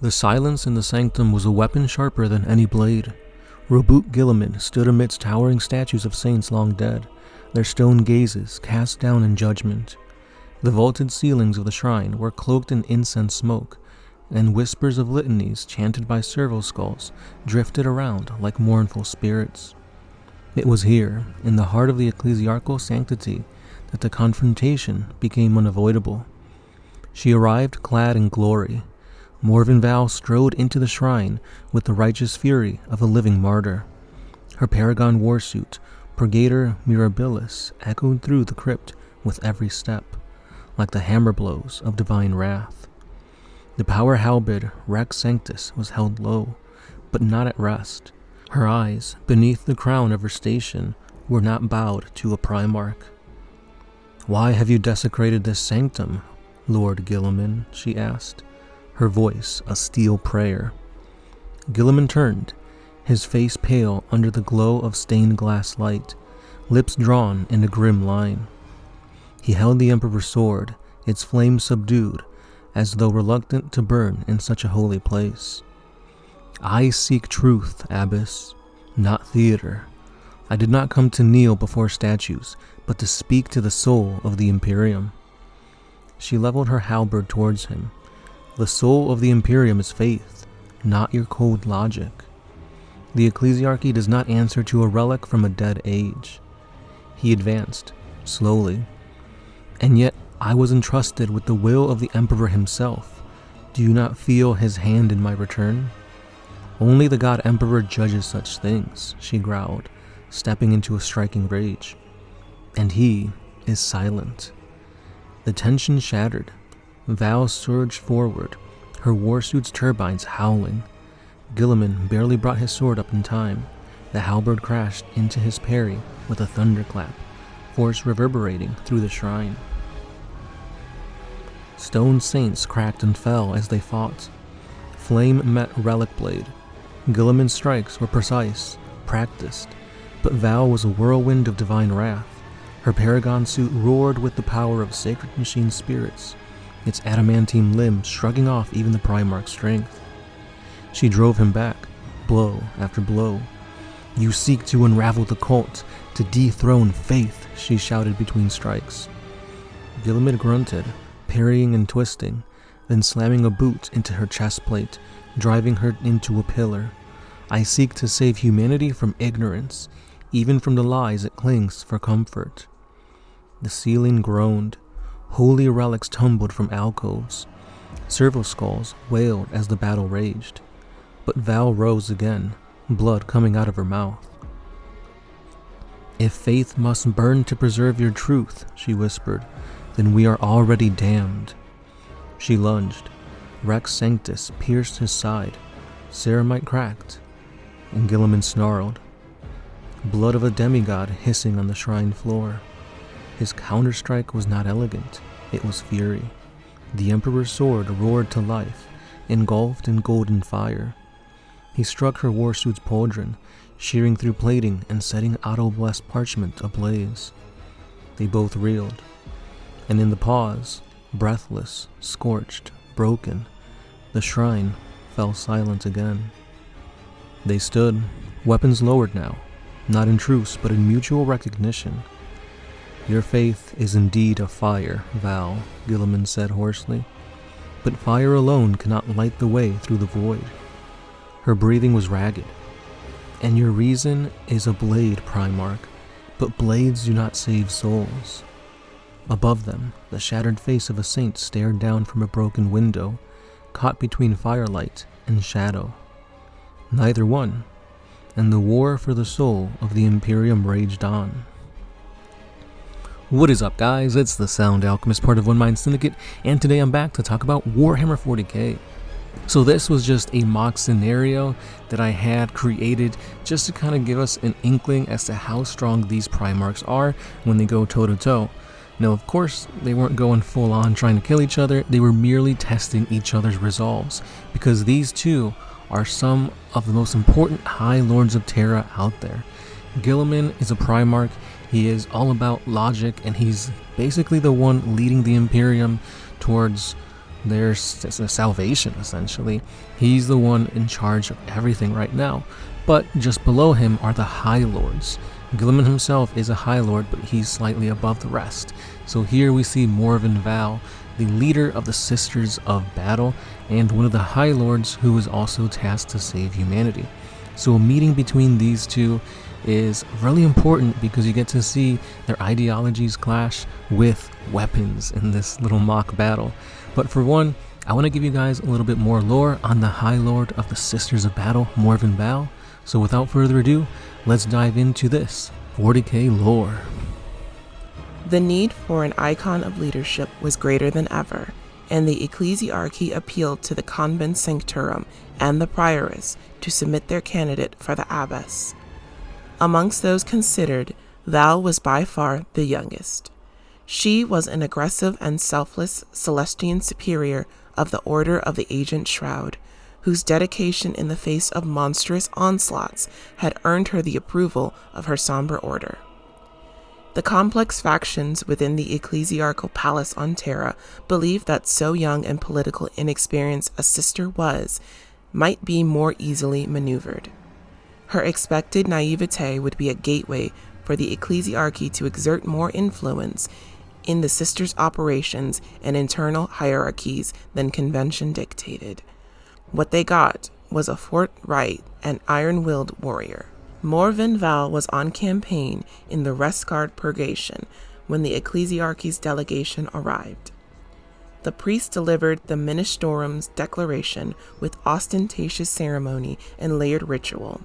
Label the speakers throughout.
Speaker 1: The silence in the sanctum was a weapon sharper than any blade. Roboute Guilliman stood amidst towering statues of saints long dead, their stone gazes cast down in judgment. The vaulted ceilings of the shrine were cloaked in incense smoke, and whispers of litanies chanted by serval skulls drifted around like mournful spirits. It was here, in the heart of the ecclesiarchal sanctity, that the confrontation became unavoidable. She arrived clad in glory. Morven Val strode into the shrine with the righteous fury of a living martyr. Her paragon warsuit, Purgator Mirabilis, echoed through the crypt with every step, like the hammer blows of divine wrath. The power halberd Rex Sanctus was held low, but not at rest. Her eyes, beneath the crown of her station, were not bowed to a Primarch. "Why have you desecrated this sanctum, Lord Guilliman?" she asked, her voice a steel prayer. Guilliman turned, his face pale under the glow of stained glass light, lips drawn in a grim line. He held the Emperor's sword, its flame subdued, as though reluctant to burn in such a holy place. "I seek truth, Abbess, not theater. I did not come to kneel before statues, but to speak to the soul of the Imperium." She leveled her halberd towards him. "The soul of the Imperium is faith, not your cold logic. The ecclesiarchy does not answer to a relic from a dead age." He advanced, slowly. "And yet I was entrusted with the will of the Emperor himself. Do you not feel his hand in my return?" "Only the God Emperor judges such things," she growled, stepping into a striking rage. "And he is silent." The tension shattered. Val surged forward, her warsuit's turbines howling. Guilliman barely brought his sword up in time. The halberd crashed into his parry with a thunderclap, force reverberating through the shrine. Stone saints cracked and fell as they fought. Flame met relic blade. Guilliman's strikes were precise, practiced, but Val was a whirlwind of divine wrath. Her paragon suit roared with the power of sacred machine spirits, its adamantine limbs shrugging off even the Primarch's strength. She drove him back, blow after blow. "You seek to unravel the cult, to dethrone faith," she shouted between strikes. Guilliman grunted, parrying and twisting, then slamming a boot into her chest plate, driving her into a pillar. "I seek to save humanity from ignorance, even from the lies it clings for comfort." The ceiling groaned. Holy relics tumbled from alcoves. Serval skulls wailed as the battle raged. But Val rose again, blood coming out of her mouth. "If faith must burn to preserve your truth," she whispered, "then we are already damned." She lunged. Rex Sanctus pierced his side. Ceramite cracked, and Guilliman snarled. Blood of a demigod hissing on the shrine floor. His counterstrike was not elegant, it was fury. The Emperor's sword roared to life, engulfed in golden fire. He struck her warsuit's pauldron, shearing through plating and setting auto-blessed parchment ablaze. They both reeled, and in the pause, breathless, scorched, broken, the shrine fell silent again. They stood, weapons lowered now, not in truce but in mutual recognition. "Your faith is indeed a fire, Val," Guilliman said hoarsely, "but fire alone cannot light the way through the void." Her breathing was ragged. "And your reason is a blade, Primarch, but blades do not save souls." Above them, the shattered face of a saint stared down from a broken window, caught between firelight and shadow. Neither won, and the war for the soul of the Imperium raged on. What is up, guys? It's the Sound Alchemist, part of One Mind Syndicate, and today I'm back to talk about Warhammer 40K. So this was just a mock scenario that I had created just to kind of give us an inkling as to how strong these Primarchs are when they go toe-to-toe. Now, of course, they weren't going full-on trying to kill each other, they were merely testing each other's resolves, because these two are some of the most important High Lords of Terra out there. Guilliman is a Primarch. He is all about logic, and he's basically the one leading the Imperium towards their salvation, essentially. He's the one in charge of everything right now. But just below him are the High Lords. Guilliman himself is a High Lord, but he's slightly above the rest. So here we see Morven Val, the leader of the Sisters of Battle, and one of the High Lords who is also tasked to save humanity. So a meeting between these two is really important because you get to see their ideologies clash with weapons in this little mock battle. But for one, I want to give you guys a little bit more lore on the High Lord of the Sisters of Battle, Morven Val. So without further ado, let's dive into this 40K lore.
Speaker 2: The need for an icon of leadership was greater than ever, and the ecclesiarchy appealed to the convent sanctorum and the prioress to submit their candidate for the abbess. Amongst those considered, Val was by far the youngest. She was an aggressive and selfless Celestian superior of the Order of the Ancient Shroud, whose dedication in the face of monstrous onslaughts had earned her the approval of her somber order. The complex factions within the ecclesiarchal palace on Terra believed that so young and political inexperienced a sister might be more easily maneuvered. Her expected naivete would be a gateway for the ecclesiarchy to exert more influence in the sisters' operations and internal hierarchies than convention dictated. What they got was a forthright and iron-willed warrior. Morven Val was on campaign in the Restguard Purgation when the ecclesiarchy's delegation arrived. The priest delivered the Ministerum's declaration with ostentatious ceremony and layered ritual.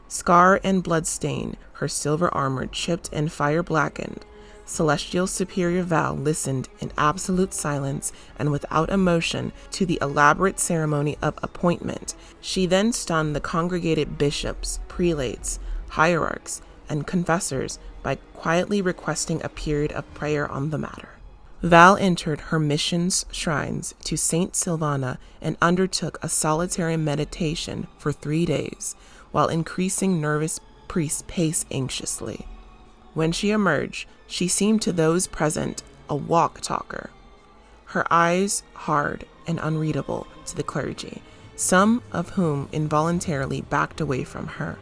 Speaker 2: Scar and bloodstained, her silver armor chipped and fire-blackened, Celestial Superior Val listened in absolute silence and without emotion to the elaborate ceremony of appointment. She then stunned the congregated bishops, prelates, hierarchs, and confessors by quietly requesting a period of prayer on the matter. Val entered her mission's shrines to Saint Silvana and undertook a solitary meditation for 3 days, while increasing nervous priests paced anxiously. When she emerged, she seemed to those present a walk-talker, her eyes hard and unreadable to the clergy, some of whom involuntarily backed away from her.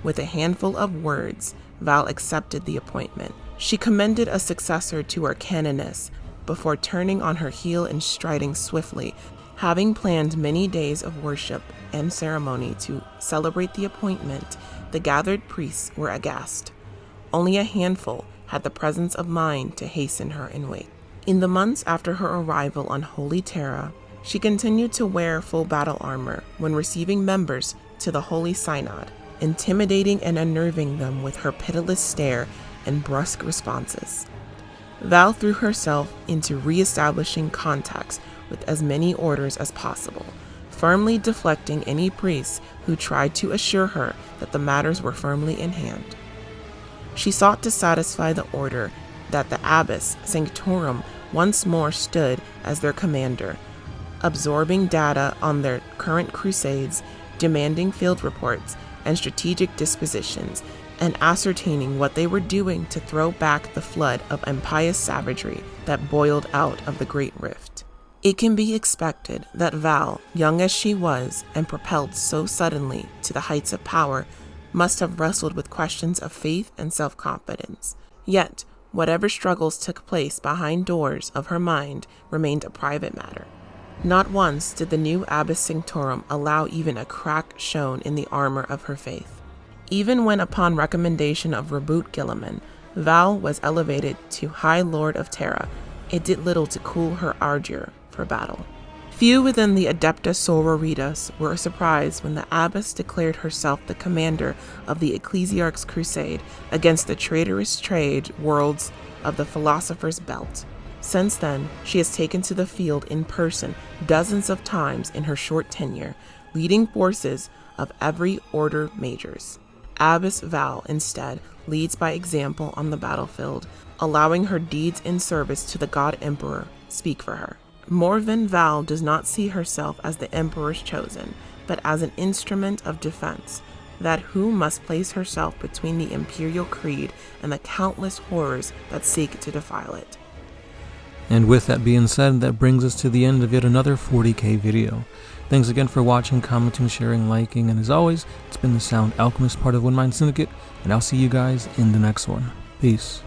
Speaker 2: With a handful of words, Val accepted the appointment. She commended a successor to her canoness before turning on her heel and striding swiftly, having planned many days of worship and ceremony to celebrate the appointment. The gathered priests were aghast. Only a handful had the presence of mind to hasten her in wait. In the months after her arrival on Holy Terra, she continued to wear full battle armor when receiving members to the Holy Synod, intimidating and unnerving them with her pitiless stare and brusque responses. Val threw herself into re-establishing contacts with as many orders as possible, firmly deflecting any priests who tried to assure her that the matters were firmly in hand. She sought to satisfy the order that the abbess sanctorum once more stood as their commander, absorbing data on their current crusades, demanding field reports and strategic dispositions, and ascertaining what they were doing to throw back the flood of impious savagery that boiled out of the Great Rift. It can be expected that Val, young as she was and propelled so suddenly to the heights of power, must have wrestled with questions of faith and self-confidence. Yet, whatever struggles took place behind doors of her mind remained a private matter. Not once did the new Abbess Sanctorum allow even a crack shown in the armor of her faith. Even when, upon recommendation of Reboot Guilliman, Val was elevated to High Lord of Terra, it did little to cool her ardor for battle. Few within the Adeptus Sororitas were surprised when the abbess declared herself the commander of the Ecclesiarch's crusade against the traitorous trade worlds of the Philosopher's Belt. Since then, she has taken to the field in person dozens of times in her short tenure, leading forces of every order majors. Abbess Val, instead, leads by example on the battlefield, allowing her deeds in service to the God Emperor speak for her. Morven Val does not see herself as the Emperor's chosen, but as an instrument of defense, that who must place herself between the imperial creed and the countless horrors that seek to defile it.
Speaker 1: And with that being said, that brings us to the end of yet another 40K video. Thanks again for watching, commenting, sharing, liking, and as always, it's been the Sound Alchemist, part of One Mind Syndicate, and I'll see you guys in the next one. Peace.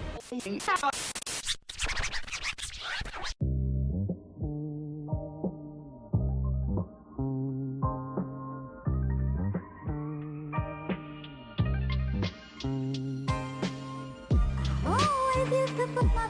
Speaker 3: Oh, if you